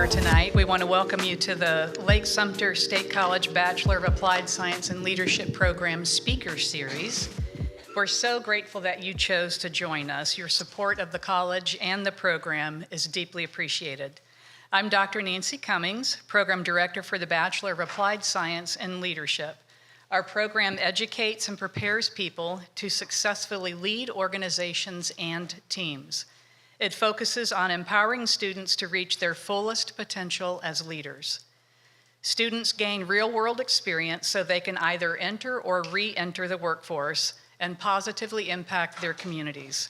for tonight. We want to welcome you to the Lake-Sumter State College Bachelor of Applied Science and Leadership Program Speaker Series. We're so grateful that you chose to join us. Your support of the college and the program is deeply appreciated. I'm Dr. Nancy Cummings, Program Director for the Bachelor of Applied Science and Leadership. Our program educates and prepares people to successfully lead organizations and teams. It focuses on empowering students to reach their fullest potential as leaders. Students gain real-world experience so they can either enter or re-enter the workforce and positively impact their communities.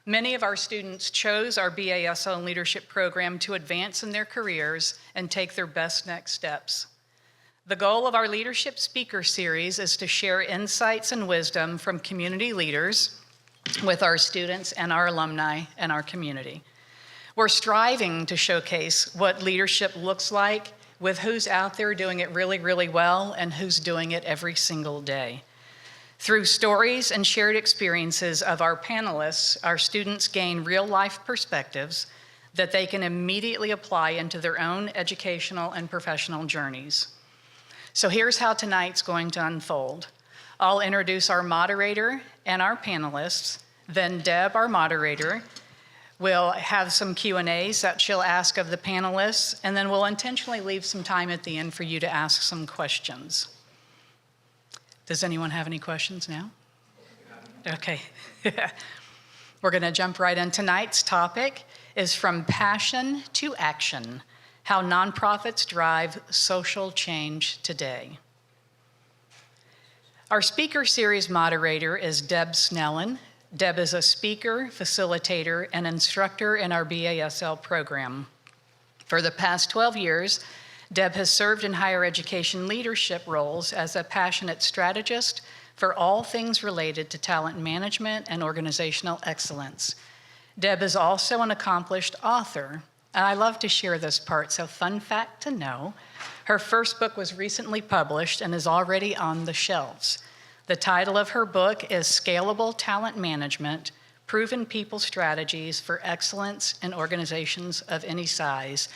Many of our students chose our BAS-L leadership program to advance in their careers and take their best next steps. The goal of our Leadership Speaker Series is to share insights and wisdom from community leaders with our students and our alumni and our community. We're striving to showcase what leadership looks like with who's out there doing it really, really well and who's doing it every single day. Through stories and shared experiences of our panelists, our students gain real-life perspectives that they can immediately apply into their own educational and professional journeys. So here's how tonight's going to unfold. I'll introduce our moderator and our panelists. Then Deb, our moderator, will have some Q&As that she'll ask of the panelists, and then we'll intentionally leave some time at the end for you to ask some questions. Does anyone have any questions now? Okay. We're going to jump right in. Tonight's topic is From Passion to Action: How Nonprofits Drive Social Change Today. Our speaker series moderator is Deb Snellen. Deb is a speaker, facilitator, and instructor in our BAS-L program. For the past 12 years, Deb has served in higher education leadership roles as a passionate strategist for all things related to talent management and organizational excellence. Deb is also an accomplished author, and I love to share this part, so fun fact to know. Her first book was recently published and is already on the shelves. The title of her book is Scalable Talent Management: Proven People Strategies for Excellence in Organizations of Any Size.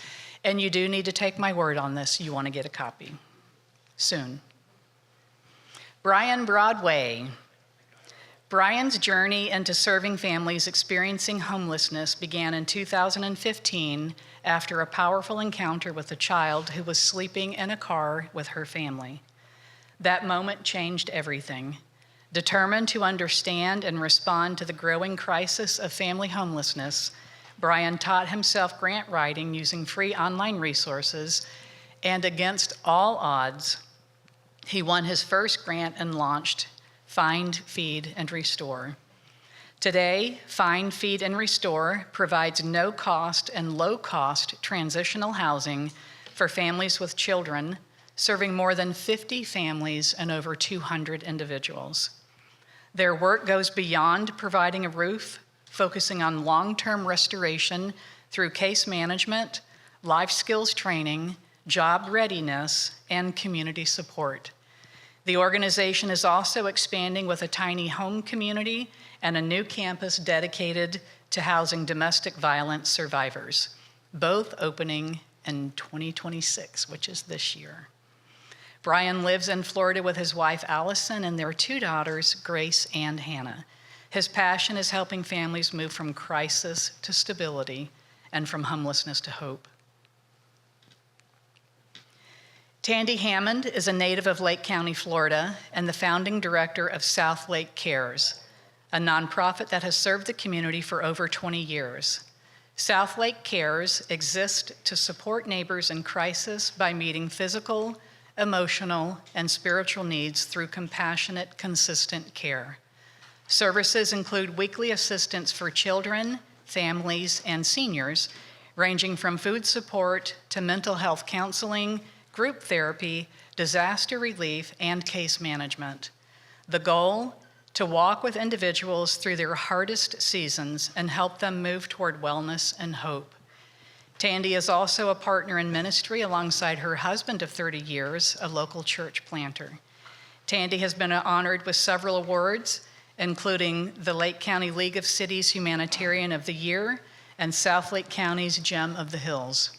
And you do need to take my word on this. You want to get a copy soon. Brian Broadway. Brian's journey into serving families experiencing homelessness began in 2015 after a powerful encounter with a child who was sleeping in a car with her family. That moment changed everything. Determined to understand and respond to the growing crisis of family homelessness, Brian taught himself grant writing using free online resources, and against all odds, he won his first grant and launched Find, Feed, and Restore. Today, Find, Feed, and Restore provides no-cost and low-cost transitional housing for families with children, serving more than 50 families and over 200 individuals. Their work goes beyond providing a roof, focusing on long-term restoration through case management, life skills training, job readiness, and community support. The organization is also expanding with a tiny home community and a new campus dedicated to housing domestic violence survivors, both opening in 2026, which is this year. Brian lives in Florida with his wife, Allison, and their two daughters, Grace and Hannah. His passion is helping families move from crisis to stability and from homelessness to hope. Tandy Hammond is a native of Lake County, Florida, and the founding director of South Lake Cares, a nonprofit that has served the community for over 20 years. South Lake Cares exists to support neighbors in crisis by meeting physical, emotional, and spiritual needs through compassionate, consistent care. Services include weekly assistance for children, families, and seniors, ranging from food support to mental health counseling, group therapy, disaster relief, and case management. The goal: to walk with individuals through their hardest seasons and help them move toward wellness and hope. Tandy is also a partner in ministry alongside her husband of 30 years, a local church planter. Tandy has been honored with several awards, including the Lake County League of Cities Humanitarian of the Year and South Lake County's Gem of the Hills.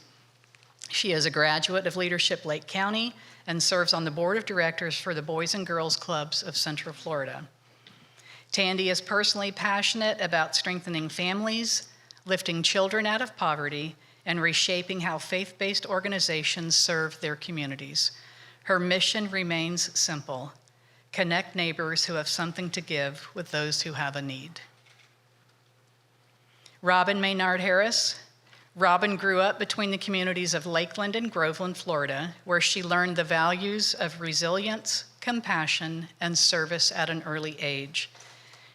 She is a graduate of Leadership Lake County and serves on the board of directors for the Boys and Girls Clubs of Central Florida. Tandy is personally passionate about strengthening families, lifting children out of poverty, and reshaping how faith-based organizations serve their communities. Her mission remains simple: connect neighbors who have something to give with those who have a need. Robin Maynard Harris. Robin grew up between the communities of Lakeland and Groveland, Florida, where she learned the values of resilience, compassion, and service at an early age.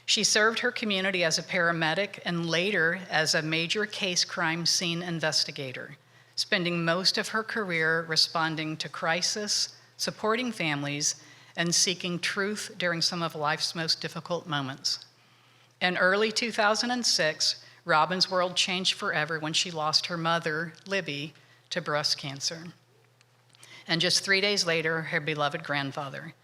She served her community as a paramedic and later as a major case crime scene investigator, spending most of her career responding to crisis, supporting families, and seeking truth during some of life's most difficult moments. In early 2006, Robin's world changed forever when she lost her mother, Libby, to breast cancer. And just 3 days later, her beloved grandfather.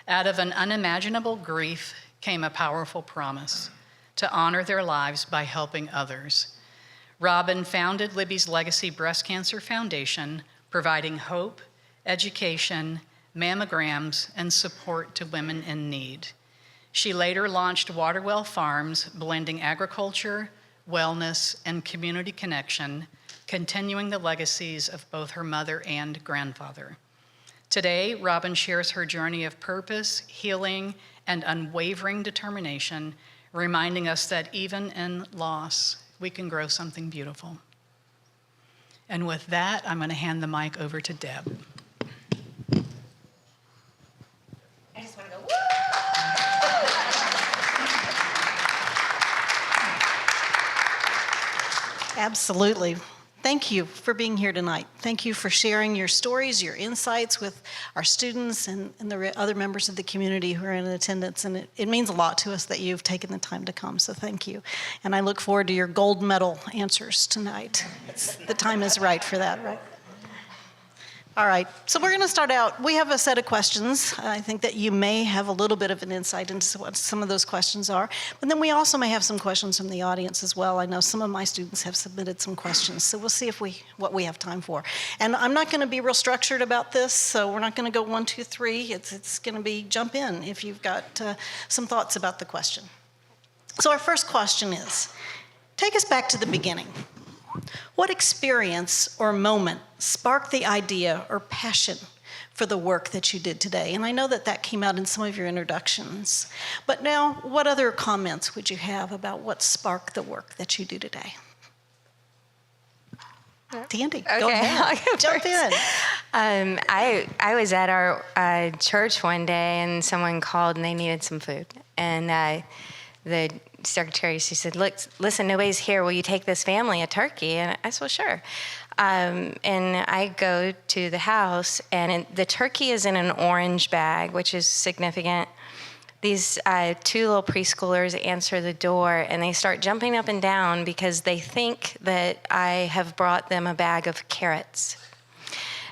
Out of an unimaginable grief came a powerful promise to honor their lives by helping others. Robin founded Libby's Legacy Breast Cancer Foundation, providing hope, education, mammograms, and support to women in need. She later launched Waterwell Farms, blending agriculture, wellness, and community connection, continuing the legacies of both her mother and grandfather. Today, Robin shares her journey of purpose, healing, and unwavering determination, reminding us that even in loss, we can grow something beautiful. And with that, I'm going to hand the mic over to Deb. I just want to go, woo! Absolutely. Thank you for being here tonight. Thank you for sharing your stories, your insights with our students and the other members of the community who are in attendance. And it means a lot to us that you've taken the time to come, so thank you. And I look forward to your gold medal answers tonight. The time is right for that, right? All right, so we're going to start out. We have a set of questions. I think that you may have a little bit of an insight into what some of those questions are. But then we also may have some questions from the audience as well. I know some of my students have submitted some questions, so we'll see what we have time for. And I'm not going to be real structured about this, so we're not going to go 1, 2, 3. It's going to be jump in if you've got some thoughts about the question. So our first question is, take us back to the beginning. What experience or moment sparked the idea or passion for the work that you did today? And I know that came out in some of your introductions. But now, what other comments would you have about what sparked the work that you do today? Tandy, okay, go ahead. Jump in. I was at our church one day, and someone called, and they needed some food. And the secretary, she said, "Look, listen, nobody's here. Will you take this family a turkey?" And I said, "Well, sure." And I go to the house, and the turkey is in an orange bag, which is significant. These 2 little preschoolers answer the door, and they start jumping up and down because they think that I have brought them a bag of carrots.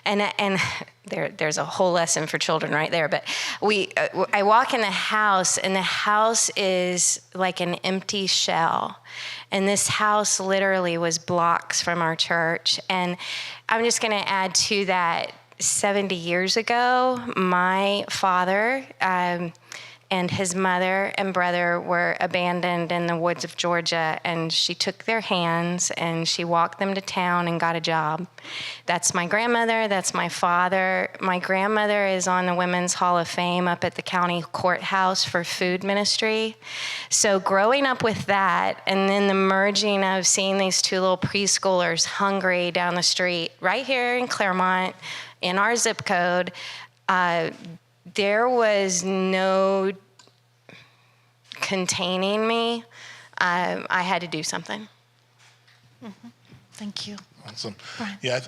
And there's a whole lesson for children right there. But I walk in the house, and the house is like an empty shell. And this house literally was blocks from our church. And I'm just going to add to that, 70 years ago, my father and his mother and brother were abandoned in the woods of Georgia, and she took their hands and she walked them to town and got a job. That's my grandmother, that's my father. My grandmother is on the Women's Hall of Fame up at the county courthouse for food ministry. So growing up with that, and then the merging of seeing these 2 little preschoolers hungry down the street, right here in Claremont, in our zip code, there was no containing me. I had to do something. Mm-hmm. Thank you. Awesome. Brian. Yeah,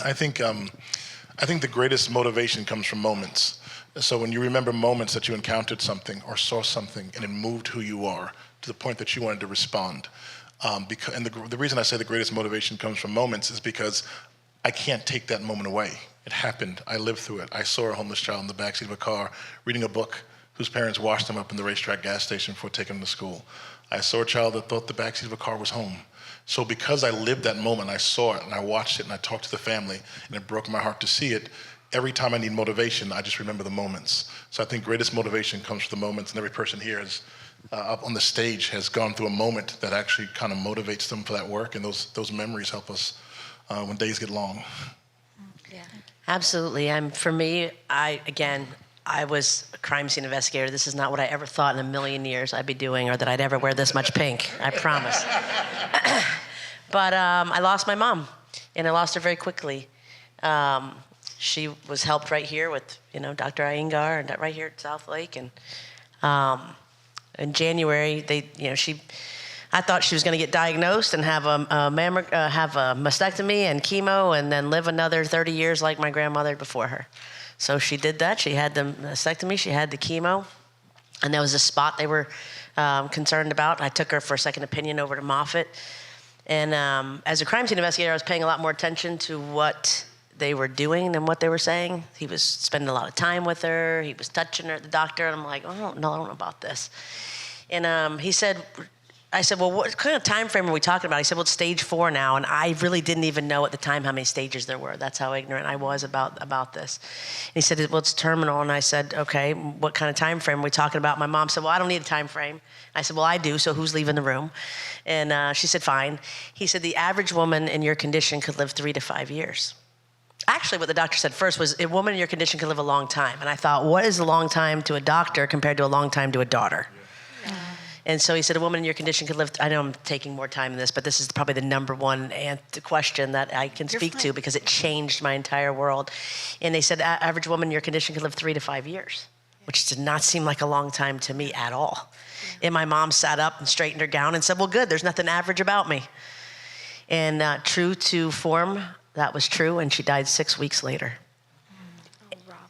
I think the greatest motivation comes from moments. So when you remember moments that you encountered something or saw something and it moved who you are to the point that you wanted to respond. And the reason I say the greatest motivation comes from moments is because I can't take that moment away. It happened. I lived through it. I saw a homeless child in the backseat of a car reading a book whose parents washed them up in the racetrack gas station before taking them to school. I saw a child that thought the backseat of a car was home. So because I lived that moment, I saw it and I watched it and I talked to the family and it broke my heart to see it. Every time I need motivation, I just remember the moments. So I think greatest motivation comes from the moments, and every person here is up on the stage has gone through a moment that actually kind of motivates them for that work, and those memories help us when days get long. Yeah, absolutely. For me, I was a crime scene investigator. This is not what I ever thought in a million years I'd be doing, or that I'd ever wear this much pink. I promise. But I lost my mom, and I lost her very quickly. She was helped right here with, Dr. Iyengar, and right here at South Lake. And in January, I thought she was going to get diagnosed and have a mastectomy and chemo, and then live another 30 years like my grandmother before her. So she did that. She had the mastectomy, she had the chemo, and there was a spot they were concerned about. I took her for a second opinion over to Moffitt. And as a crime scene investigator, I was paying a lot more attention to what they were doing than what they were saying. He was spending a lot of time with her. He was touching her, the doctor, and I'm like, oh, I don't know about this. And I said, well, what kind of time frame are we talking about? He said, well, it's stage 4 now, and I really didn't even know at the time how many stages there were. That's how ignorant I was about this. And he said, well, it's terminal, and I said, okay, what kind of time frame are we talking about? My mom said, well, I don't need a time frame. I said, well, I do, so who's leaving the room? And she said, fine. He said, the average woman in your condition could live 3 to 5 years. Actually, what the doctor said first was, a woman in your condition could live a long time. And I thought, what is a long time to a doctor compared to a long time to a daughter? Yeah. And so he said, a woman in your condition could live, I know I'm taking more time in this, but this is probably the number one question that I can speak to, because it changed my entire world. And they said, average woman in your condition could live 3 to 5 years, which did not seem like a long time to me at all. And my mom sat up and straightened her gown and said, well, good, there's nothing average about me. And true to form, that was true, and she died 6 weeks later.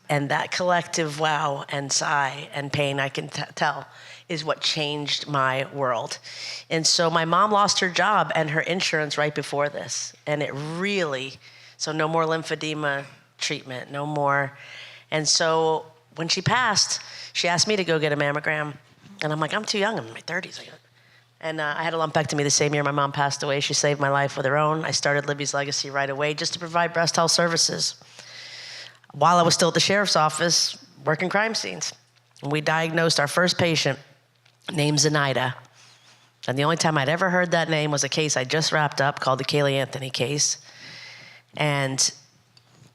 And that collective wow and sigh and pain, I can tell, is what changed my world. And so my mom lost her job and her insurance right before this. And it really, so no more lymphedema treatment, no more. And so when she passed, she asked me to go get a mammogram. And I'm like, I'm too young, I'm in my 30s. And I had a lumpectomy the same year my mom passed away. She saved my life with her own. I started Libby's Legacy right away just to provide breast health services, while I was still at the sheriff's office working crime scenes. And we diagnosed our first patient named Zenaida. And the only time I'd ever heard that name was a case I just wrapped up called the Kaylee Anthony case. And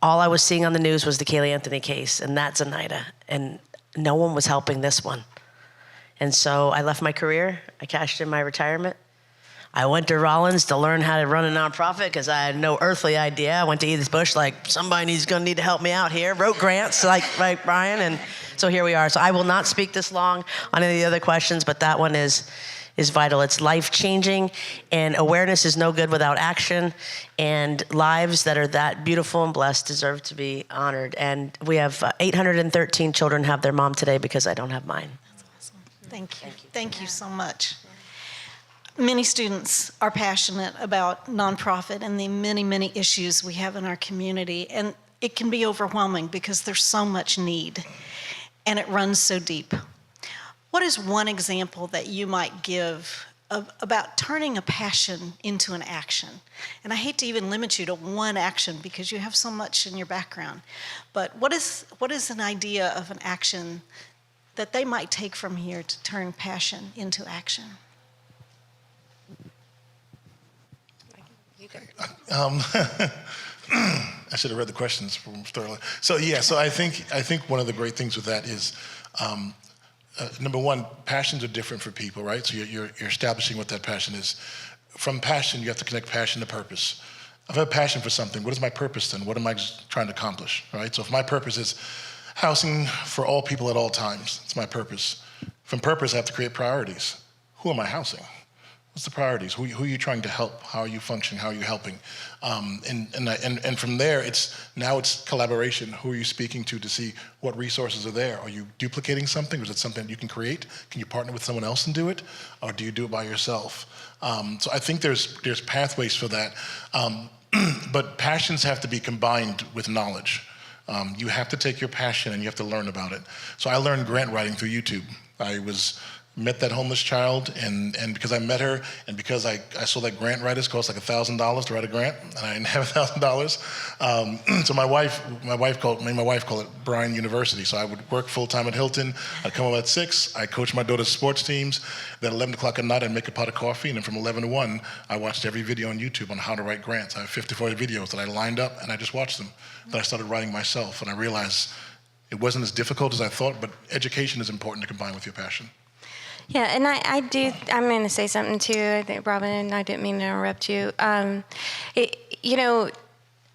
all I was seeing on the news was the Kaylee Anthony case, and that's Zenaida. And no one was helping this one. And so I left my career. I cashed in my retirement. I went to Rollins to learn how to run a nonprofit because I had no earthly idea. I went to Edith Bush like, somebody's going to need to help me out here. Wrote grants like Brian, and so here we are. So I will not speak this long on any of the other questions, but that one is vital. It's life-changing, and awareness is no good without action, and lives that are that beautiful and blessed deserve to be honored. And we have 813 children have their mom today because I don't have mine. Thank you. Thank you so much. Many students are passionate about nonprofit and the many, many issues we have in our community. And it can be overwhelming because there's so much need and it runs so deep. What is one example that you might give about turning a passion into an action? And I hate to even limit you to one action because you have so much in your background. But what is an idea of an action that they might take from here to turn passion into action? I should have read the questions thoroughly. So I think one of the great things with that is, number one, passions are different for people, right? So you're establishing what that passion is. From passion, you have to connect passion to purpose. If I have a passion for something, what is my purpose then? What am I trying to accomplish, right? So if my purpose is housing for all people at all times, it's my purpose. From purpose, I have to create priorities. Who am I housing? What's the priorities? Who are you trying to help? How are you functioning? How are you helping? And from there, it's collaboration. Who are you speaking to see what resources are there? Are you duplicating something? Or is it something you can create? Can you partner with someone else and do it? Or do you do it by yourself? So I think there's pathways for that. But passions have to be combined with knowledge. You have to take your passion and you have to learn about it. So I learned grant writing through YouTube. I was met that homeless child, and because I met her, and because I saw that grant writers cost like $1,000 to write a grant, and I didn't have $1,000. So my wife called it Bryan University. So I would work full time at Hilton. I'd come home at 6. I coached my daughter's sports teams. Then 11 o'clock at night, I'd make a pot of coffee, and then from 11 to 1, I watched every video on YouTube on how to write grants. I have 54 videos that I lined up, and I just watched them. Then I started writing myself, and I realized it wasn't as difficult as I thought, but education is important to combine with your passion. Yeah, and I'm going to say something too. I think, Robin, I didn't mean to interrupt you. I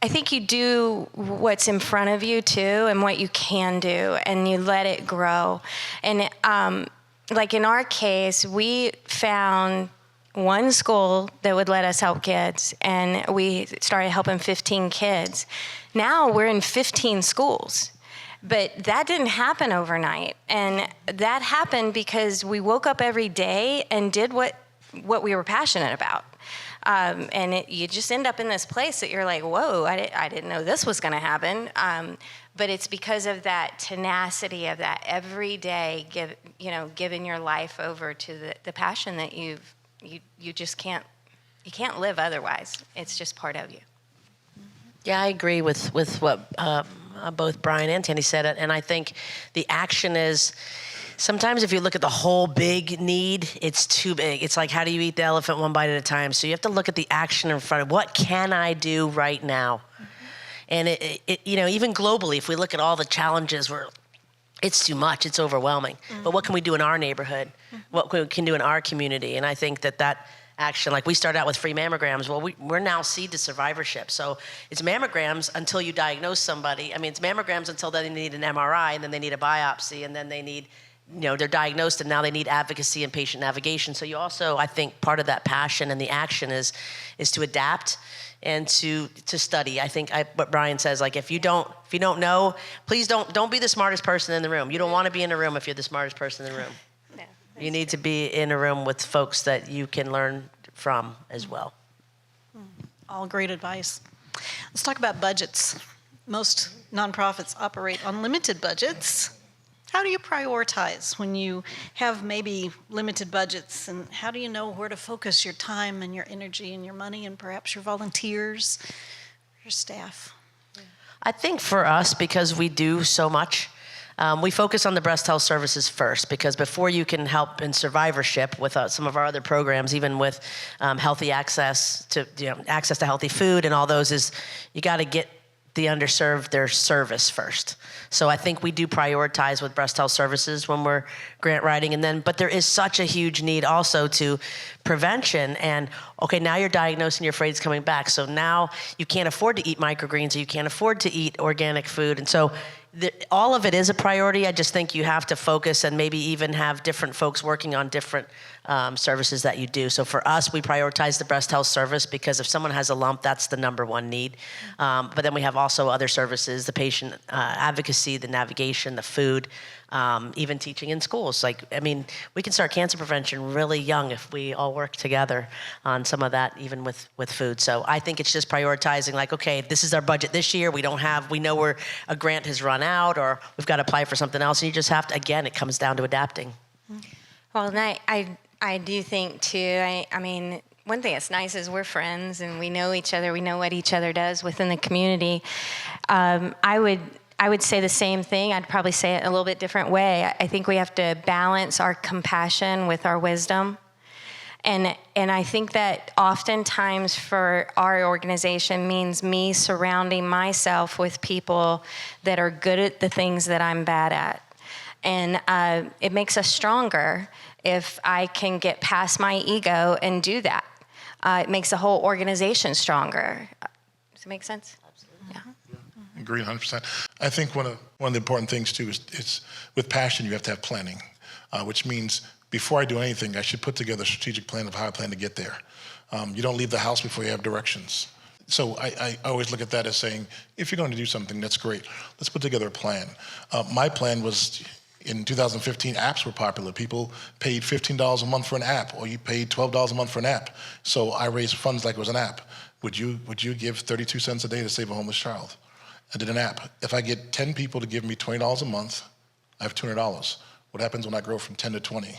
think you do what's in front of you too, and what you can do, and you let it grow. And like in our case, we found one school that would let us help kids, and we started helping 15 kids. Now we're in 15 schools. But that didn't happen overnight. And that happened because we woke up every day and did what we were passionate about. You just end up in this place that you're like, whoa, I didn't know this was going to happen. But it's because of that tenacity of that every day, giving your life over to the passion that you just can't live otherwise. It's just part of you. Yeah, I agree with what both Brian and Tandy said, and I think the action is, sometimes if you look at the whole big need, it's too big. It's like, how do you eat the elephant one bite at a time? So you have to look at the action in front of, what can I do right now? Mm-hmm. And it even globally, if we look at all the challenges, it's too much, it's overwhelming. Mm-hmm. But what can we do in our neighborhood? Mm-hmm. What we can do in our community? And I think that action, like we started out with free mammograms. Well, we're now seed to survivorship. So it's mammograms until you diagnose somebody. I mean, it's mammograms until they need an MRI, and then they need a biopsy, and then they need, they're diagnosed, and now they need advocacy and patient navigation. So you also, I think, part of that passion and the action is to adapt and to study. I think what Brian says, like, if you don't know, please don't be the smartest person in the room. You don't want to be in a room if you're the smartest person in the room. You need to be in a room with folks that you can learn from as well. All great advice. Let's talk about budgets. Most nonprofits operate on limited budgets. How do you prioritize when you have maybe limited budgets, and how do you know where to focus your time and your energy and your money and perhaps your volunteers, your staff? I think for us, because we do so much, we focus on the breast health services first, because before you can help in survivorship with some of our other programs, even with healthy access to access to healthy food and all those, is you got to get the underserved their service first. So I think we do prioritize with breast health services when we're grant writing, but there is such a huge need also to prevention. And okay, now you're diagnosed and you're afraid it's coming back. So now you can't afford to eat microgreens, or you can't afford to eat organic food, and so all of it is a priority. I just think you have to focus and maybe even have different folks working on different services that you do. So for us, we prioritize the breast health service, because if someone has a lump, that's the number one need. But then we have also other services, the patient advocacy, the navigation, the food, even teaching in schools. We can start cancer prevention really young if we all work together on some of that, even with food. So I think it's just prioritizing, like, okay, this is our budget this year. We know where a grant has run out, or we've got to apply for something else. And you just have to, again, it comes down to adapting. Well, and I do think too, I mean, one thing that's nice is we're friends and we know each other. We know what each other does within the community. I would say the same thing. I'd probably say it a little bit different way. I think we have to balance our compassion with our wisdom. And I think that oftentimes for our organization means me surrounding myself with people that are good at the things that I'm bad at. And it makes us stronger if I can get past my ego and do that. It makes the whole organization stronger. Does it make sense? Absolutely. Yeah. Agree 100%. I think one of the important things too is with passion you have to have planning, which means before I do anything, I should put together a strategic plan of how I plan to get there. You don't leave the house before you have directions. So I always look at that as saying, if you're going to do something, that's great. Let's put together a plan. My plan was, in 2015, apps were popular. People paid $15 a month for an app, or you paid $12 a month for an app. So I raised funds like it was an app. Would you give 32 cents a day to save a homeless child? I did an app. If I get 10 people to give me $20 a month, I have $200. What happens when I grow from 10 to 20?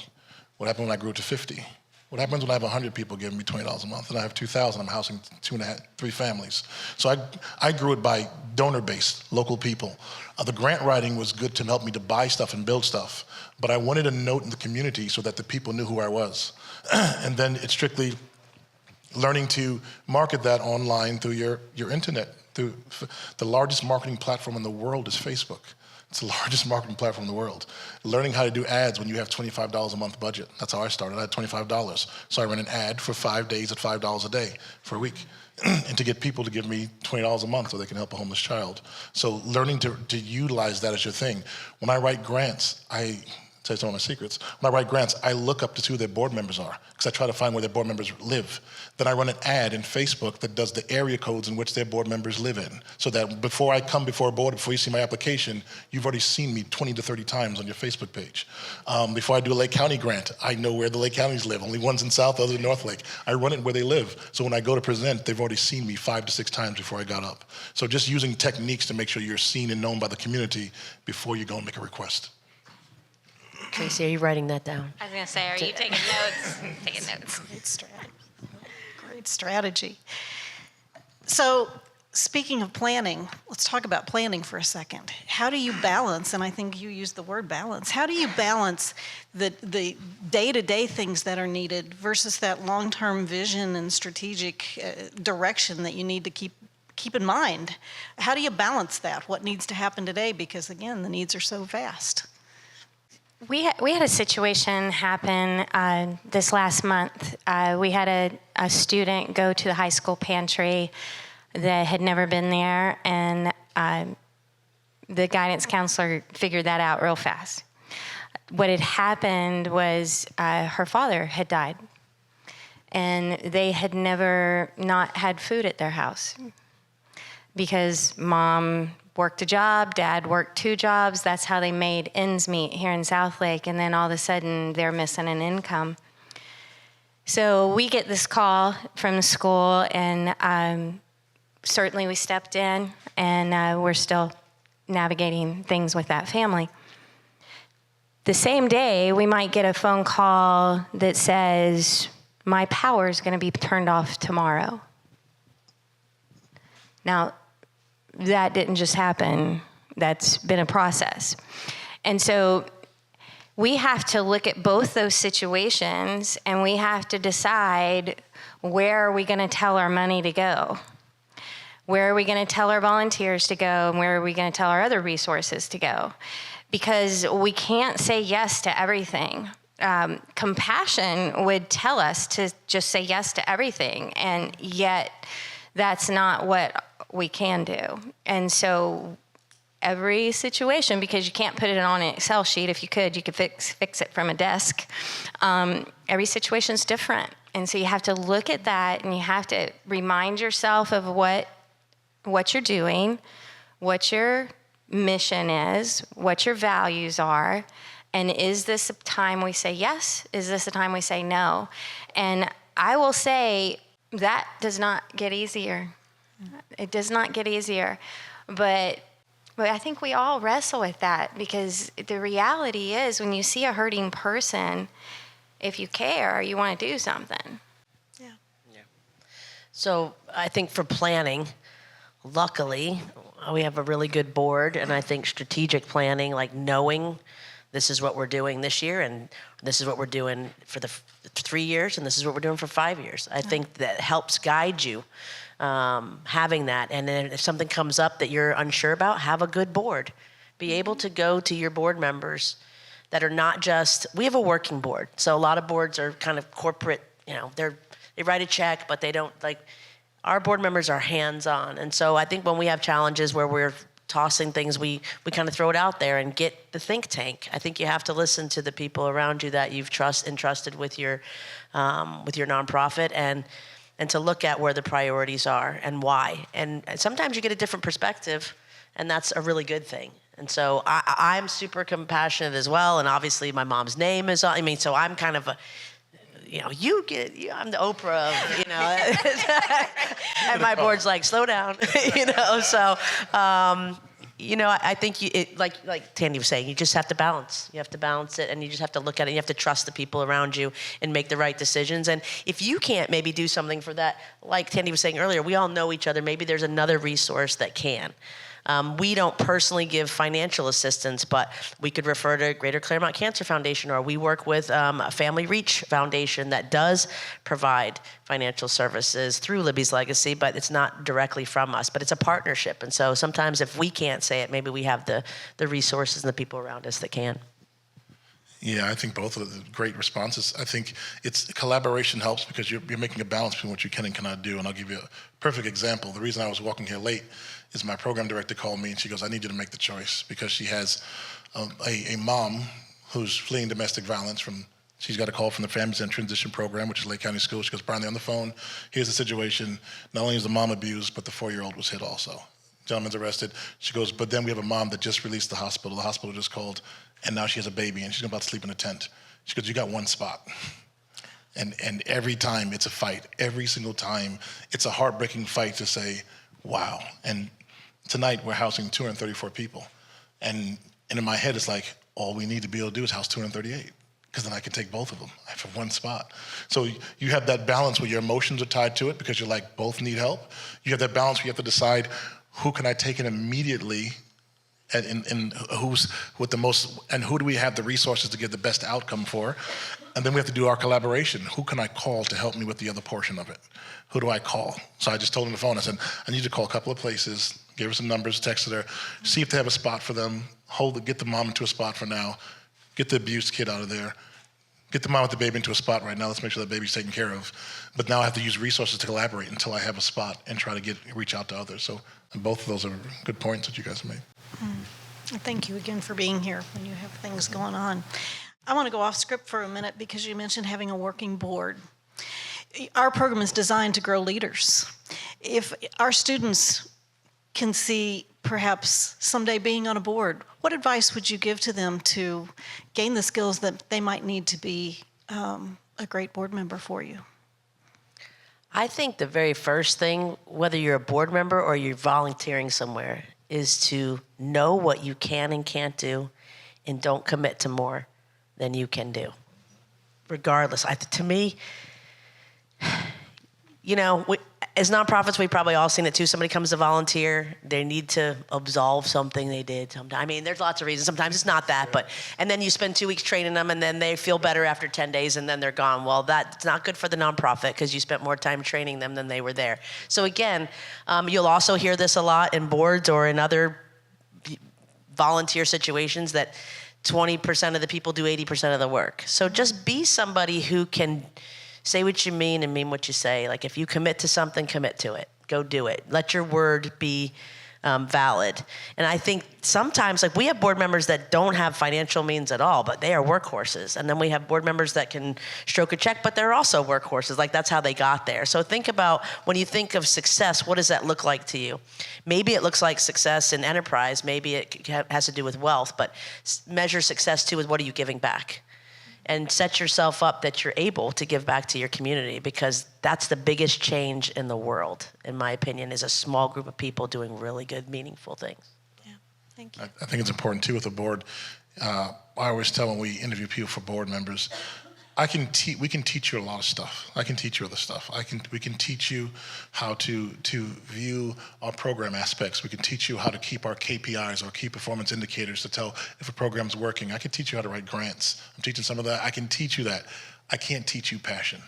What happened when I grew to 50? What happens when I have 100 people giving me $20 a month and I have 2,000? I'm housing 2.5, 3 families. So I grew it by donor-based, local people. The grant writing was good to help me to buy stuff and build stuff, but I wanted a note in the community so that the people knew who I was. And then it's strictly learning to market that online through your internet. Through the largest marketing platform in the world is Facebook. It's the largest marketing platform in the world. Learning how to do ads when you have $25 a month budget. That's how I started. I had $25. So I ran an ad for 5 days at $5 a day for a week. And to get people to give me $20 a month so they can help a homeless child. So learning to utilize that as your thing. When I write grants, I tell you some of my secrets. When I write grants, I look up to see who their board members are because I try to find where their board members live. Then I run an ad in Facebook that does the area codes in which their board members live in, so that before I come before a board, before you see my application, you've already seen me 20 to 30 times on your Facebook page. Before I do a Lake County grant, I know where the Lake Counties live. Only one's in South, others in North Lake. I run it where they live. So when I go to present, they've already seen me 5 to 6 times before I got up. So just using techniques to make sure you're seen and known by the community before you go and make a request. Tracy, are you writing that down? I was going to say, are you taking notes? Taking notes. Great strategy. So, speaking of planning, let's talk about planning for a second. How do you balance, and I think you used the word balance, how do you balance the day-to-day things that are needed versus that long-term vision and strategic direction that you need to keep in mind? How do you balance that? What needs to happen today? Because, again, the needs are so vast. We had a situation happen this last month. We had a student go to the high school pantry that had never been there, and the guidance counselor figured that out real fast. What had happened was her father had died, and they had never not had food at their house because mom worked a job, dad worked 2 jobs. That's how they made ends meet here in Southlake. And then all of a sudden, they're missing an income. So we get this call from the school, and certainly we stepped in, and we're still navigating things with that family. The same day, we might get a phone call that says, my power is going to be turned off tomorrow. Now, that didn't just happen. That's been a process. And so we have to look at both those situations, and we have to decide, where are we going to tell our money to go? Where are we going to tell our volunteers to go? And where are we going to tell our other resources to go? Because we can't say yes to everything. Compassion would tell us to just say yes to everything, and yet that's not what we can do. And so every situation, because you can't put it on an Excel sheet. If you could fix it from a desk. Every situation is different. And so you have to look at that, and you have to remind yourself of what you're doing, what your mission is, what your values are, and is this a time we say yes? Is this a time we say no? And I will say that does not get easier. It does not get easier, but I think we all wrestle with that, because the reality is, when you see a hurting person, if you care, you want to do something. Yeah. So I think for planning, luckily, we have a really good board, and I think strategic planning, like knowing this is what we're doing this year, and this is what we're doing for the 3 years, and this is what we're doing for 5 years. I think that helps guide you. Having that, and then if something comes up that you're unsure about, have a good board. Be able to go to your board members that are not just, we have a working board, so a lot of boards are kind of corporate, they write a check, but they don't, like, our board members are hands-on. And so I think when we have challenges where we're tossing things, we kind of throw it out there and get the think tank. I think you have to listen to the people around you that you've entrusted with your nonprofit, and to look at where the priorities are and why. And sometimes you get a different perspective, and that's a really good thing. And so I'm super compassionate as well, and obviously my mom's name is on, so I'm kind of I'm the Oprah of, and my board's like, slow down, so I think like Tandy was saying, you just have to balance. You have to balance it, and you just have to look at it. And you have to trust the people around you and make the right decisions. And if you can't maybe do something for that, like Tandy was saying earlier, we all know each other. Maybe there's another resource that can. We don't personally give financial assistance, but we could refer to Greater Claremont Cancer Foundation, or we work with a Family Reach Foundation that does provide financial services through Libby's Legacy, but it's not directly from us, but it's a partnership. And so sometimes if we can't say it, maybe we have the resources and the people around us that can. Yeah, I think both of the great responses. I think collaboration helps because you're making a balance between what you can and cannot do. And I'll give you a perfect example. The reason I was walking here late is my program director called me and she goes, I need you to make the choice, because she has a mom who's fleeing domestic violence she's got a call from the Families in Transition program, which is Lake County School. She goes, Brian, they're on the phone. Here's the situation. Not only is the mom abused, but the 4-year-old was hit also. Gentleman's arrested. She goes, but then we have a mom that just released the hospital. The hospital just called, and now she has a baby, and she's about to sleep in a tent. She goes, you got one spot. And every time it's a fight. Every single time it's a heartbreaking fight to say, wow. And tonight we're housing 234 people. And in my head, it's like, all we need to be able to do is house 238, because then I can take both of them. I have one spot. So you have that balance where your emotions are tied to it because you're like, both need help. You have that balance where you have to decide, who can I take in immediately, and who's with the most, and who do we have the resources to get the best outcome for? And then we have to do our collaboration. Who can I call to help me with the other portion of it? Who do I call? So I just told him on the phone, I said, I need you to call a couple of places, gave her some numbers, texted her, see if they have a spot for them, get the mom into a spot for now, get the abused kid out of there, get the mom with the baby into a spot right now, let's make sure that baby's taken care of. But now I have to use resources to collaborate until I have a spot and try to reach out to others. So both of those are good points that you guys made. Thank you again for being here when you have things going on. I want to go off script for a minute because you mentioned having a working board. Our program is designed to grow leaders. If our students can see perhaps someday being on a board, what advice would you give to them to gain the skills that they might need to be a great board member for you? I think the very first thing, whether you're a board member or you're volunteering somewhere, is to know what you can and can't do, and don't commit to more than you can do. Regardless, to me, as nonprofits, we've probably all seen it too. Somebody comes to volunteer, they need to absolve something they did. I mean, there's lots of reasons. Sometimes it's not that, and then you spend 2 weeks training them, and then they feel better after 10 days, and then they're gone. Well, that's not good for the nonprofit because you spent more time training them than they were there. So again, you'll also hear this a lot in boards or in other volunteer situations that 20% of the people do 80% of the work. So just be somebody who can say what you mean and mean what you say. Like, if you commit to something, commit to it. Go do it. Let your word be valid. And I think sometimes, we have board members that don't have financial means at all, but they are workhorses. And then we have board members that can stroke a check, but they're also workhorses. That's how they got there. So think about, when you think of success, what does that look like to you? Maybe it looks like success in enterprise. Maybe it has to do with wealth, but measure success too with, what are you giving back? And set yourself up that you're able to give back to your community, because that's the biggest change in the world, in my opinion, is a small group of people doing really good, meaningful things. Yeah, thank you. I think it's important too with the board. I always tell when we interview people for board members, we can teach you a lot of stuff. I can teach you other stuff. We can teach you how to view our program aspects. We can teach you how to keep our KPIs, our key performance indicators, to tell if a program's working. I can teach you how to write grants. I'm teaching some of that. I can teach you that. I can't teach you passion.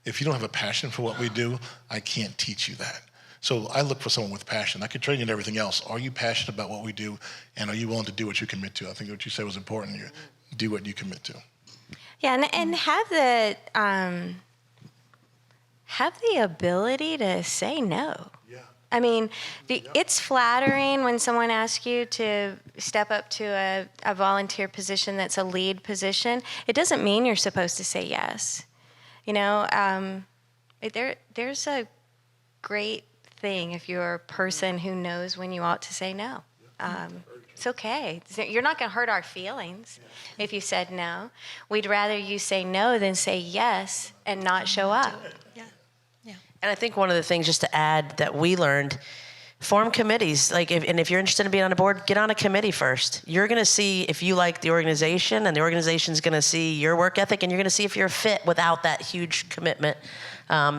If you don't have a passion for what we do, I can't teach you that. So I look for someone with passion. I could train you in everything else. Are you passionate about what we do, and are you willing to do what you commit to? I think what you said was important. You do what you commit to. Yeah, and have the ability to say no. Yeah. I mean, it's flattering when someone asks you to step up to a volunteer position that's a lead position. It doesn't mean you're supposed to say yes. There's a great thing if you're a person who knows when you ought to say no. It's okay. You're not going to hurt our feelings if you said no. We'd rather you say no than say yes and not show up. Yeah. And I think one of the things, just to add, that we learned Form committees. And if you're interested in being on a board, get on a committee first. You're going to see if you like the organization, and the organization's going to see your work ethic, and you're going to see if you're a fit without that huge commitment.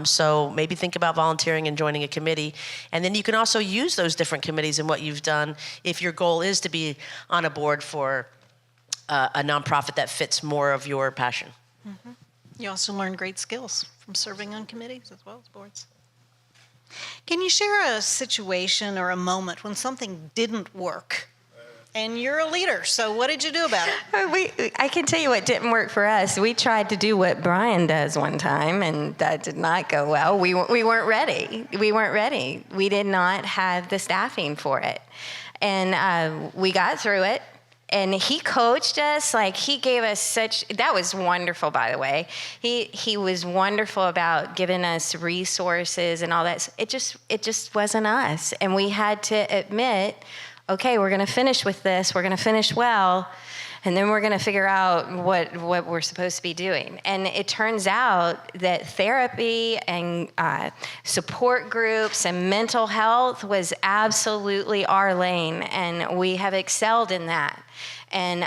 So maybe think about volunteering and joining a committee. And then you can also use those different committees in what you've done if your goal is to be on a board for a nonprofit that fits more of your passion. Mm-hmm. You also learn great skills from serving on committees as well as boards. Can you share a situation or a moment when something didn't work? And you're a leader, so what did you do about it? I can tell you what didn't work for us. We tried to do what Brian does one time, and that did not go well. We weren't ready. We did not have the staffing for it. And we got through it. And he coached us, he gave us that was wonderful, by the way. He was wonderful about giving us resources and all that. It just wasn't us. And we had to admit, okay, we're going to finish with this. We're going to finish well. And then we're going to figure out what we're supposed to be doing. And it turns out that therapy and support groups and mental health was absolutely our lane. And we have excelled in that. And,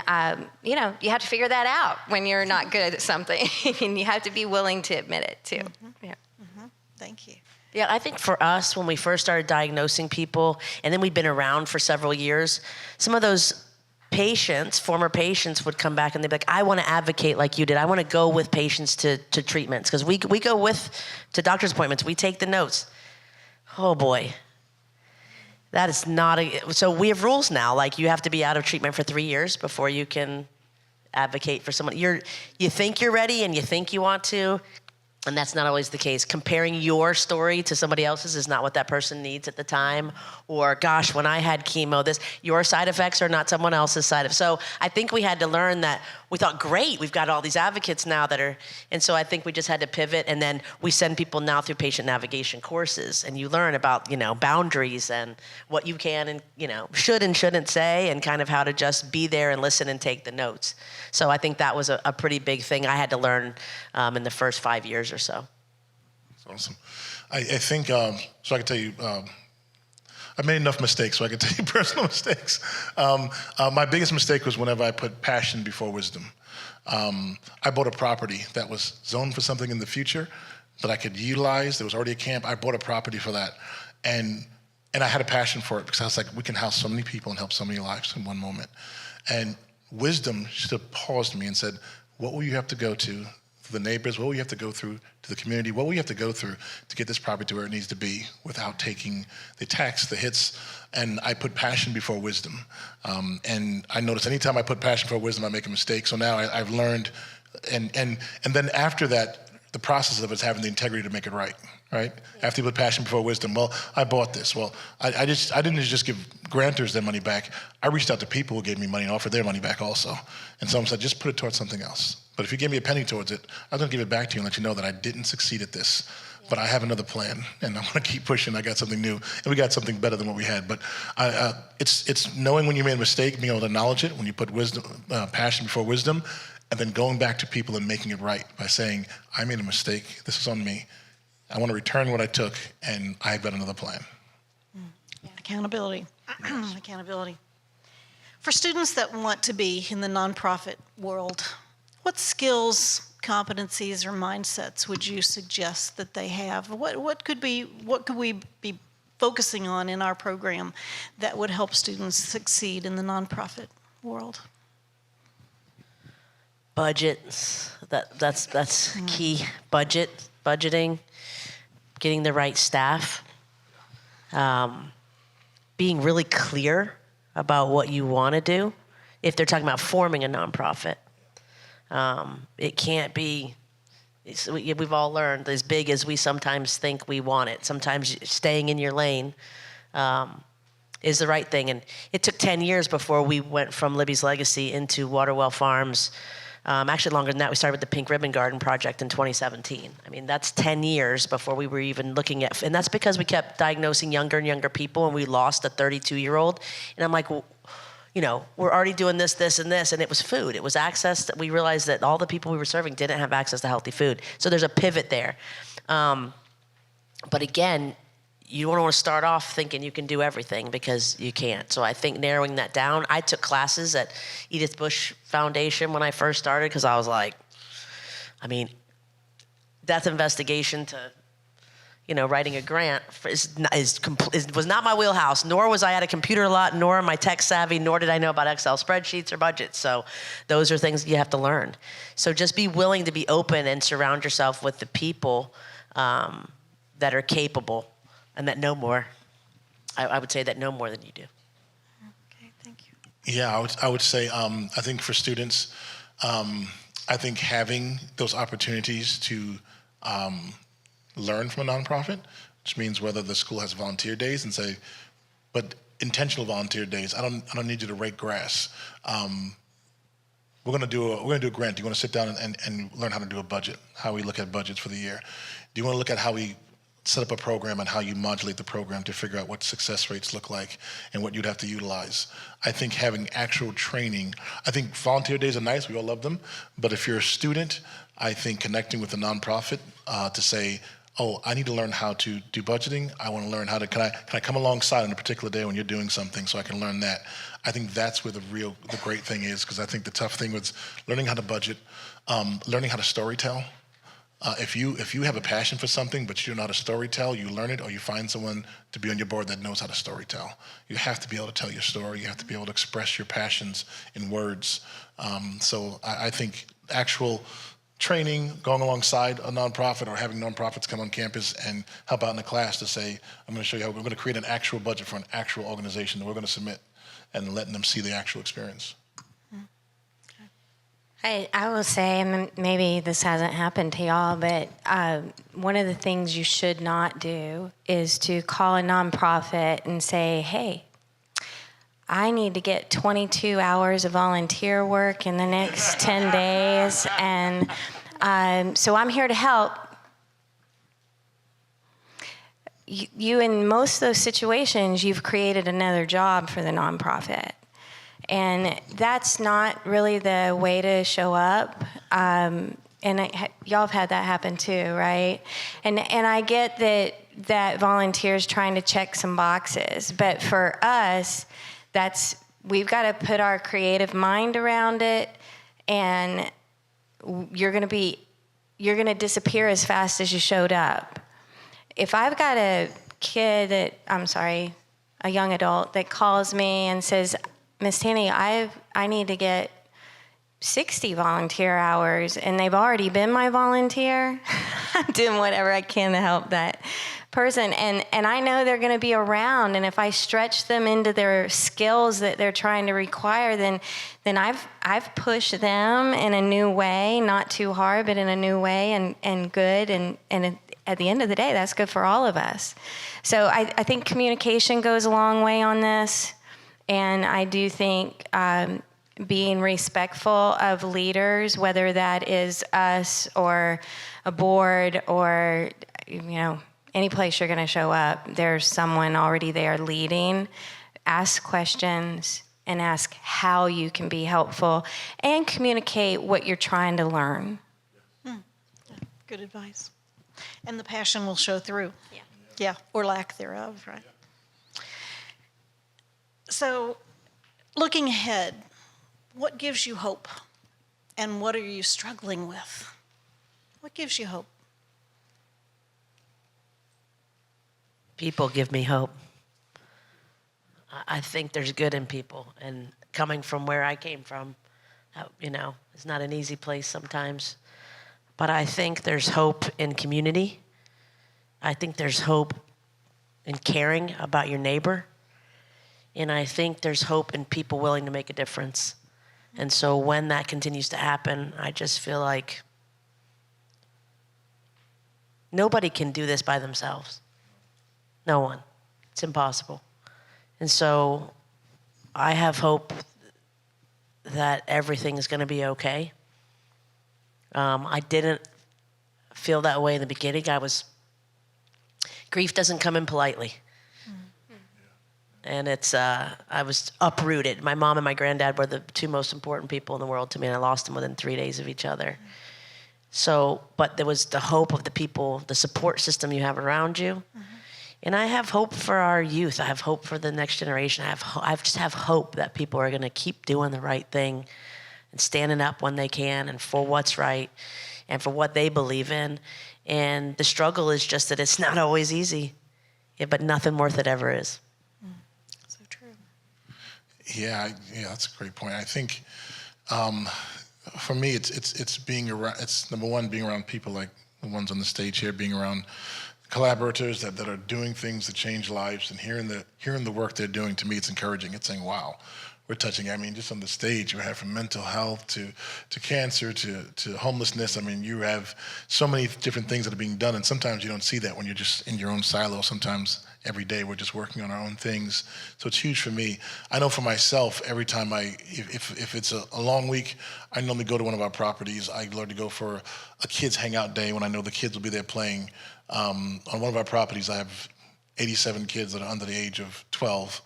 you have to figure that out when you're not good at something. And you have to be willing to admit it, too. Mm-hmm. Yeah. Mm-hmm. Thank you. Yeah, I think for us, when we first started diagnosing people, and then we'd been around for several years, some of those former patients would come back and they'd be like, I want to advocate like you did. I want to go with patients to treatments. Because we go to doctor's appointments. We take the notes. Oh, boy. That is not so we have rules now. You have to be out of treatment for 3 years before you can advocate for someone. You think you're ready and you think you want to, and that's not always the case. Comparing your story to somebody else's is not what that person needs at the time. Or, gosh, when I had chemo, your side effects are not someone else's side effects. So I think we had to learn that. We thought, great, we've got all these advocates now and so I think we just had to pivot, and then we send people now through patient navigation courses, and you learn about, boundaries and what you can and, should and shouldn't say, and kind of how to just be there and listen and take the notes. So I think that was a pretty big thing I had to learn in the first 5 years or so. That's awesome. I think, so I can tell you, I made enough mistakes so I can tell you personal mistakes. My biggest mistake was whenever I put passion before wisdom. I bought a property that was zoned for something in the future that I could utilize. There was already a camp. I bought a property for that. And I had a passion for it because I was like, we can house so many people and help so many lives in one moment. And wisdom should have paused me and said, what will you have to go to the neighbors? What will you have to go through to the community? What will you have to go through to get this property to where it needs to be without taking the tax, the hits? And I put passion before wisdom. And I noticed anytime I put passion before wisdom, I make a mistake. So now I've learned, and then after that, the process of it is having the integrity to make it right? After you put passion before wisdom, well, I bought this. Well, I didn't just give grantors their money back. I reached out to people who gave me money and offered their money back also. And someone said, just put it towards something else. But if you gave me a penny towards it, I'm going to give it back to you and let you know that I didn't succeed at this. But I have another plan, and I'm going to keep pushing. I got something new, and we got something better than what we had. But it's knowing when you made a mistake, being able to acknowledge it, when you put passion before wisdom, and then going back to people and making it right by saying, I made a mistake. This is on me. I want to return what I took, and I've got another plan. Accountability. Accountability. For students that want to be in the nonprofit world, what skills, competencies, or mindsets would you suggest that they have? What could we be focusing on in our program that would help students succeed in the nonprofit world? Budgets. That's key. Budgeting, getting the right staff, being really clear about what you want to do. If they're talking about forming a nonprofit, it can't be, we've all learned, as big as we sometimes think we want it. Sometimes staying in your lane is the right thing. And it took 10 years before we went from Libby's Legacy into Waterwell Farms. Actually longer than that. We started with the Pink Ribbon Garden Project in 2017. I mean, that's 10 years before we were even looking at, and that's because we kept diagnosing younger and younger people, and we lost a 32-year-old. And I'm like, well, we're already doing this, this, and this, and it was food. It was access. We realized that all the people we were serving didn't have access to healthy food. So there's a pivot there. But again, you don't want to start off thinking you can do everything, because you can't. So I think narrowing that down. I took classes at Edith Bush Foundation when I first started, because I was like, I mean, death investigation to, writing a grant was not my wheelhouse, nor was I at a computer a lot, nor am I tech savvy, nor did I know about Excel spreadsheets or budgets. So those are things you have to learn. So just be willing to be open and surround yourself with the people that are capable and that know more. I would say that know more than you do. Okay, thank you. Yeah, I would say, I think for students, I think having those opportunities to learn from a nonprofit, which means whether the school has volunteer days and say, but intentional volunteer days, I don't need you to rake grass. We're gonna do a grant. Do you want to sit down and learn how to do a budget, how we look at budgets for the year? Do you want to look at how we set up a program and how you modulate the program to figure out what success rates look like and what you'd have to utilize? I think having actual training, I think volunteer days are nice, we all love them, but if you're a student, I think connecting with a nonprofit to say, oh, I need to learn how to do budgeting. I want to learn how to, can I come alongside on a particular day when you're doing something so I can learn that? I think that's where the great thing is, because I think the tough thing was learning how to budget, learning how to storytell. If you have a passion for something but you don't know how to storytell, you learn it, or you find someone to be on your board that knows how to storytell. You have to be able to tell your story. You have to be able to express your passions in words. So I think actual training, going alongside a nonprofit or having nonprofits come on campus and help out in the class to say, I'm going to show you how we're going to create an actual budget for an actual organization that we're going to submit, and letting them see the actual experience. I will say, and maybe this hasn't happened to y'all, but one of the things you should not do is to call a nonprofit and say, hey, I need to get 22 hours of volunteer work in the next 10 days, and so I'm here to help. You, in most of those situations, you've created another job for the nonprofit. And that's not really the way to show up. And y'all have had that happen too, right? And I get that volunteers trying to check some boxes, but for us, we've got to put our creative mind around it, and you're going to disappear as fast as you showed up. If I've got a young adult that calls me and says, Miss Tanny, I need to get 60 volunteer hours, and they've already been my volunteer, I'm doing whatever I can to help that person. And I know they're going to be around, and if I stretch them into their skills that they're trying to require, then I've pushed them in a new way, not too hard, but in a new way and good. And at the end of the day, that's good for all of us. So I think communication goes a long way on this. And I do think being respectful of leaders, whether that is us or a board or, any place you're going to show up, there's someone already there leading. Ask questions and ask how you can be helpful, and communicate what you're trying to learn. Good advice. And the passion will show through. Yeah, or lack thereof, right? So, looking ahead, what gives you hope? And what are you struggling with? What gives you hope? People give me hope. I think there's good in people. And coming from where I came from, it's not an easy place sometimes. But I think there's hope in community. I think there's hope in caring about your neighbor. And I think there's hope in people willing to make a difference. And so when that continues to happen, I just feel like nobody can do this by themselves. No one. It's impossible. And so I have hope that everything is going to be okay. I didn't feel that way in the beginning. Grief doesn't come in politely. And I was uprooted. My mom and my granddad were the two most important people in the world to me, and I lost them within 3 days of each other. So, but there was the hope of the people, the support system you have around you. And I have hope for our youth. I have hope for the next generation. I just have hope that people are going to keep doing the right thing and standing up when they can and for what's right and for what they believe in. And the struggle is just that it's not always easy, but nothing worth it ever is. So true. Yeah, that's a great point. I think for me, it's being around. It's number one, being around people like the ones on the stage here, being around collaborators that are doing things to change lives, and hearing the work they're doing. To me, it's encouraging. It's saying, wow, we're touching. I mean, just on the stage, you have from mental health to cancer to homelessness. I mean, you have so many different things that are being done, and sometimes you don't see that when you're just in your own silo. Sometimes every day we're just working on our own things. So it's huge for me. I know for myself, every time if it's a long week, I normally go to one of our properties. I love to go for a kids hangout day when I know the kids will be there playing. On one of our properties, I have 87 kids that are under the age of 12.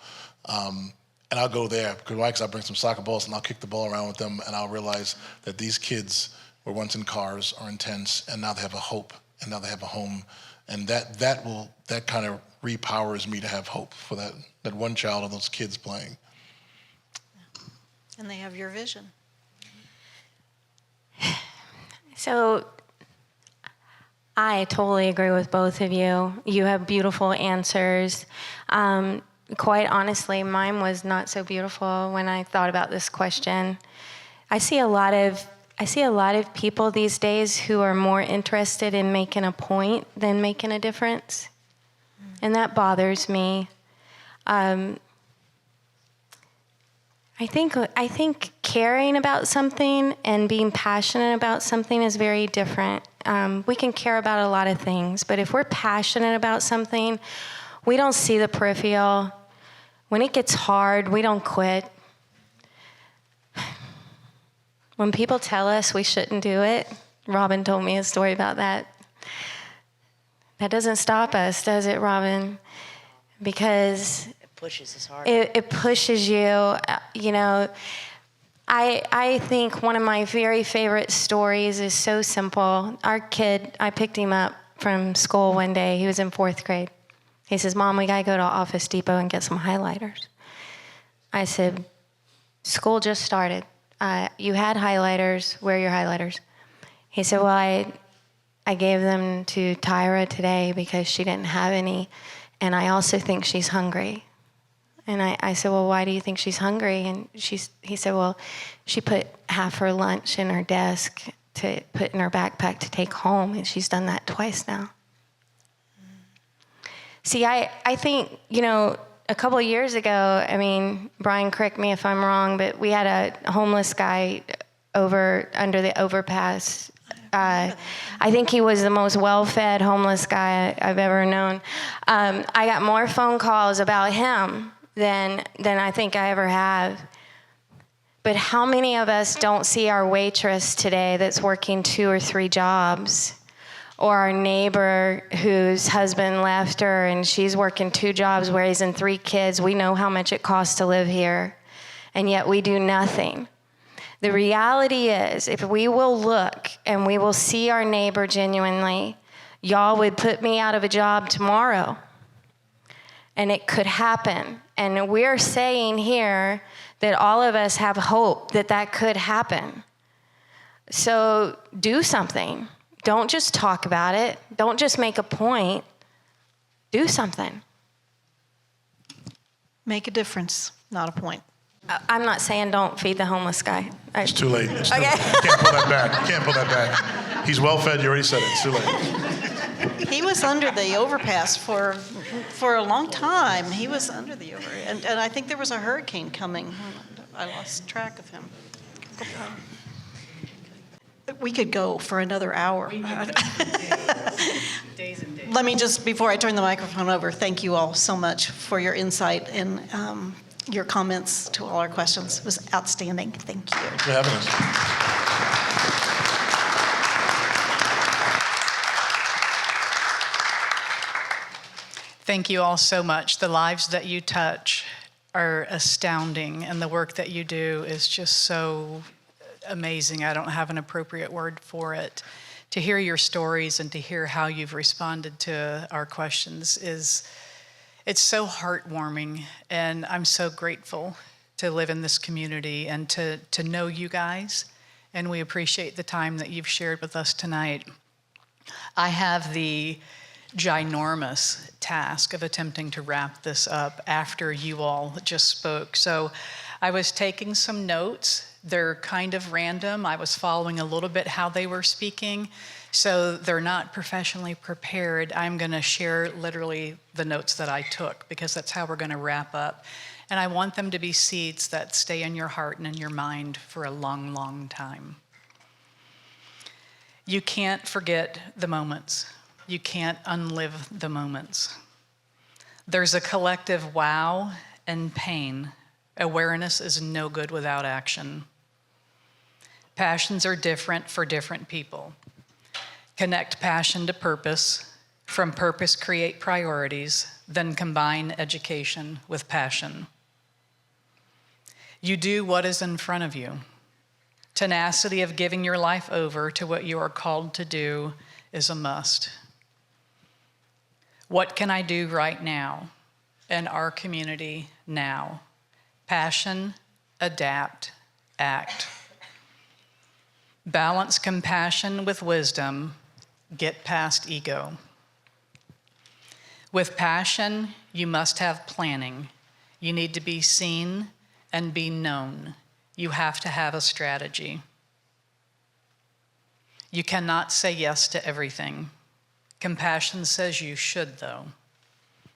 And I'll go there because I'll bring some soccer balls and I'll kick the ball around with them, and I'll realize that these kids were once in cars or in tents, and now they have a hope, and now they have a home, and that kind of repowers me to have hope for that one child and those kids playing. And they have your vision. So I totally agree with both of you. You have beautiful answers. Quite honestly, mine was not so beautiful when I thought about this question. I see a lot of people these days who are more interested in making a point than making a difference. And that bothers me. I think caring about something and being passionate about something is very different. We can care about a lot of things, but if we're passionate about something, we don't see the peripheral. When it gets hard, we don't quit. When people tell us we shouldn't do it, Robin told me a story about that. That doesn't stop us, does it, Robin? Because It pushes us hard. it pushes you. You know, I think one of my very favorite stories is so simple. Our kid, I picked him up from school one day. He was in 4th grade. He says, Mom, we got to go to Office Depot and get some highlighters. I said, school just started. You had highlighters. Where are your highlighters? He said, well, I gave them to Tyra today because she didn't have any, and I also think she's hungry. And I said, well, why do you think she's hungry? And he said, well, she put half her lunch in her desk to put in her backpack to take home, and she's done that twice now. See, I think, you know, a couple of years ago, I mean, Brian, correct me if I'm wrong, but we had a homeless guy under the overpass. I think he was the most well-fed homeless guy I've ever known. I got more phone calls about him than I think I ever have. But how many of us don't see our waitress today that's working 2 or 3 jobs? Or our neighbor whose husband left her and she's working 2 jobs, raising 3 kids. We know how much it costs to live here, and yet we do nothing. The reality is, if we will look and we will see our neighbor genuinely, y'all would put me out of a job tomorrow. And it could happen. And we're saying here that all of us have hope that that could happen. So do something. Don't just talk about it. Don't just make a point. Do something. Make a difference, not a point. I'm not saying don't feed the homeless guy. It's too late. It's too Okay. late. You can't pull that back. You can't pull that back. He's well fed. You already said it. It's too late. He was under the overpass for a long time. He was under the overpass. And I think there was a hurricane coming. I lost track of him. We could go for another hour. Days and days. Let me just, before I turn the microphone over, thank you all so much for your insight and your comments to all our questions. It was outstanding. Thank you. Thanks for having us. Thank you all so much. The lives that you touch are astounding, and the work that you do is just so amazing. I don't have an appropriate word for it. To hear your stories and to hear how you've responded to our questions it's so heartwarming, and I'm so grateful to live in this community and to know you guys, and we appreciate the time that you've shared with us tonight. I have the ginormous task of attempting to wrap this up after you all just spoke. So I was taking some notes. They're kind of random. I was following a little bit how they were speaking, so they're not professionally prepared. I'm going to share literally the notes that I took because that's how we're going to wrap up. And I want them to be seeds that stay in your heart and in your mind for a long, long time. You can't forget the moments. You can't unlive the moments. There's a collective wow and pain. Awareness is no good without action. Passions are different for different people. Connect passion to purpose. From purpose, create priorities. Then combine education with passion. You do what is in front of you. Tenacity of giving your life over to what you are called to do is a must. What can I do right now in our community now? Passion, adapt, act. Balance compassion with wisdom, get past ego. With passion, you must have planning. You need to be seen and be known. You have to have a strategy. You cannot say yes to everything. Compassion says you should, though.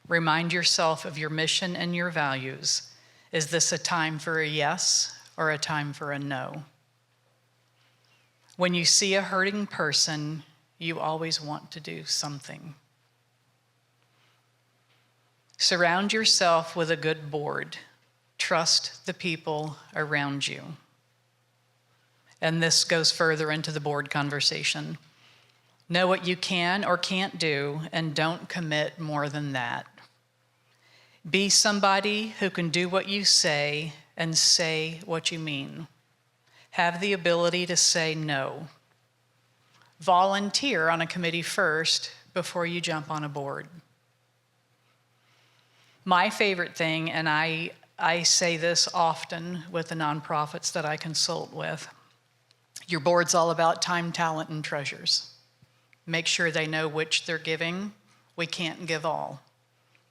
Remind yourself of your mission and your values. Is this a time for a yes or a time for a no? When you see a hurting person, you always want to do something. Surround yourself with a good board. Trust the people around you. And this goes further into the board conversation. Know what you can or can't do, and don't commit more than that. Be somebody who can do what you say and say what you mean. Have the ability to say no. Volunteer on a committee first before you jump on a board. My favorite thing, and I say this often with the nonprofits that I consult with, your board's all about time, talent, and treasures. Make sure they know which they're giving. We can't give all,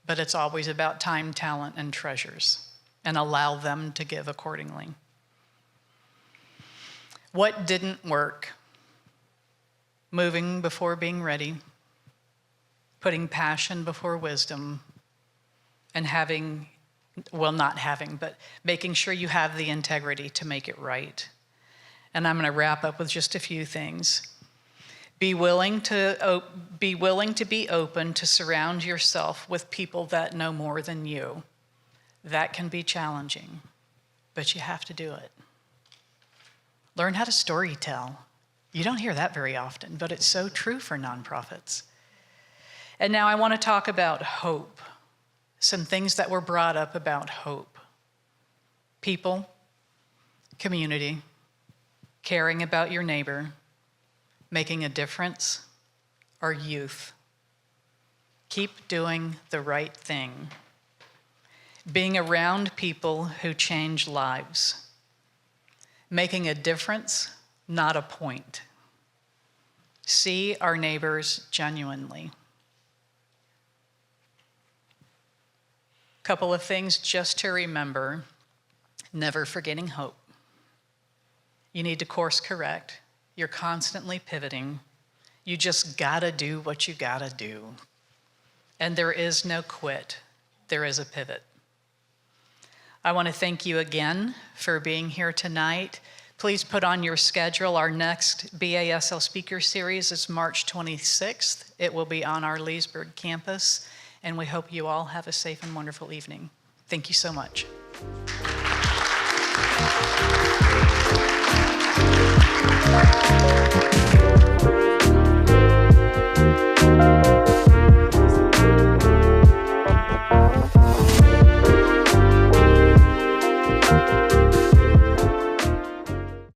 but it's always about time, talent, and treasures, and allow them to give accordingly. What didn't work? Moving before being ready, putting passion before wisdom, and but making sure you have the integrity to make it right. And I'm going to wrap up with just a few things. Be willing to be open to surround yourself with people that know more than you. That can be challenging, but you have to do it. Learn how to story tell. You don't hear that very often, but it's so true for nonprofits. And now I want to talk about hope. Some things that were brought up about hope. People, community, caring about your neighbor, making a difference, or youth. Keep doing the right thing. Being around people who change lives. Making a difference, not a point. See our neighbors genuinely. Couple of things just to remember. Never forgetting hope. You need to course correct. You're constantly pivoting. You just gotta do what you gotta do. And there is no quit. There is a pivot. I want to thank you again for being here tonight. Please put on your schedule our next BAS-L speaker series is March 26th. It will be on our Leesburg campus, and we hope you all have a safe and wonderful evening. Thank you so much.